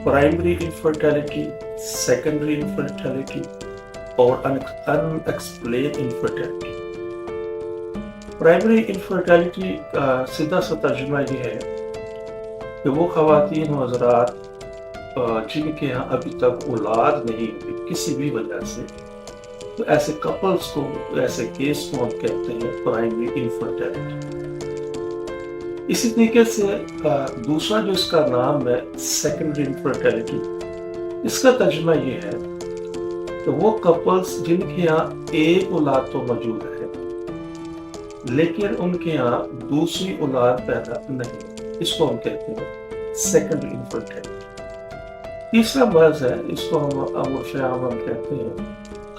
Primary infertility, secondary infertility और unexplained infertility. Primary infertility का सीधा सा तर्जुमा ये है कि वो ख़वातीन व हज़रात जिनके यहाँ अभी तक औलाद नहीं हुई किसी भी वजह से, तो ऐसे कपल्स को, ऐसे केस को हम कहते हैं प्राइमरी इनफर्टिलिटी। इसी तरीके से दूसरा जो इसका नाम है सेकेंडरी इनफर्टिलिटी, इसका तर्जुमा ये है कि वो कपल्स जिनके यहाँ एक औलाद तो मौजूद है लेकिन उनके यहाँ दूसरी औलाद पैदा नहीं, इसको हम कहते हैं सेकेंडरी इनफर्टिलिटी। तीसरा मर्ज है, इसको हम आम कहते हैं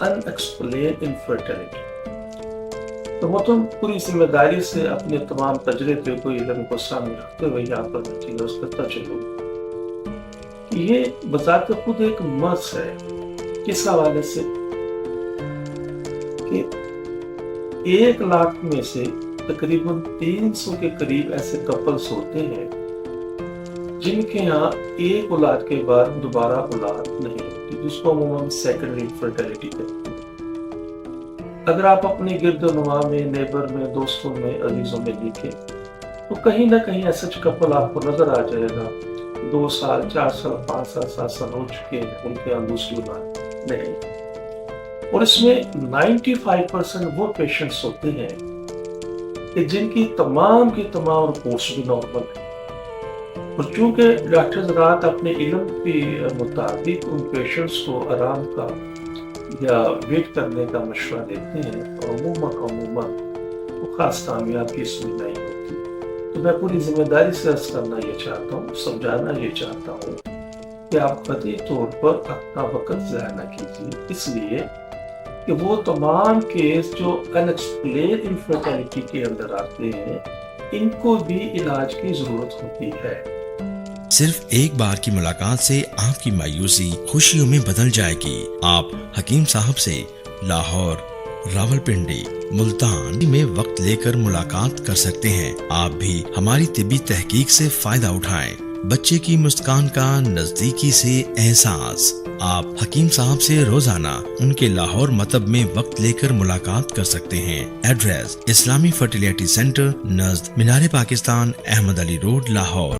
अनएक्सप्लेन इनफर्टिलिटी। तो वो तुम पूरी जिम्मेदारी से अपने तमाम तजर्बे को, इल्म को सामने रखते हुए यहाँ पर बैठेंगे, उसका तजुर्बा ये बजाते खुद एक मर्ज है। किस हवाले से कि 1 लाख में से तकरीबन 300 के करीब ऐसे कपल्स होते हैं जिनके यहाँ एक औलाद के बाद दोबारा औलाद नहीं होती, जिसको अमूमन सेकेंडरी इनफर्टिलिटी कहते हैं। अगर आप अपने गिरदोनुमा में, नेबर में, दोस्तों में, अजीजों में देखें तो कहीं ना कहीं ऐसा कपल आपको नजर आ जाएगा 2 साल, 4 साल, 5 साल, 7 साल हो चुके हैं, उनके यहाँ दूसरी औलाद नहीं। और इसमें 95% वो पेशेंट्स होते हैं कि जिनकी तमाम की तमाम रिपोर्ट्स भी नॉर्मल है, और चूंकि डॉक्टर हज़रात अपने इल्म के मुताबिक उन पेशेंट्स को आराम का या वेट करने का मशवरा देते हैं, और अमूमन वो खास कामयाबी इसमें नहीं होती। तो मैं पूरी जिम्मेदारी से अर्ज करना ये चाहता हूँ, समझाना ये चाहता हूँ कि आप कतई तौर पर अपना वक्त ज़ाया न कीजिए, इसलिए कि वो तमाम केस जो अनएक्सप्लेन इनफर्टिलिटी के अंदर आते हैं, इनको भी इलाज की जरूरत होती है। सिर्फ एक बार की मुलाकात से आपकी मायूसी खुशियों में बदल जाएगी। आप हकीम साहब से लाहौर, रावलपिंडी, मुल्तान में वक्त लेकर मुलाकात कर सकते हैं। आप भी हमारी तिब्बी तहकीक से फायदा उठाएं। बच्चे की मुस्कान का नजदीकी से एहसास। आप हकीम साहब से रोजाना उनके लाहौर मतब में वक्त लेकर मुलाकात कर सकते हैं। एड्रेस इस्लामी फर्टिलिटी सेंटर नज़द मीनार पाकिस्तान, अहमद अली रोड, लाहौर।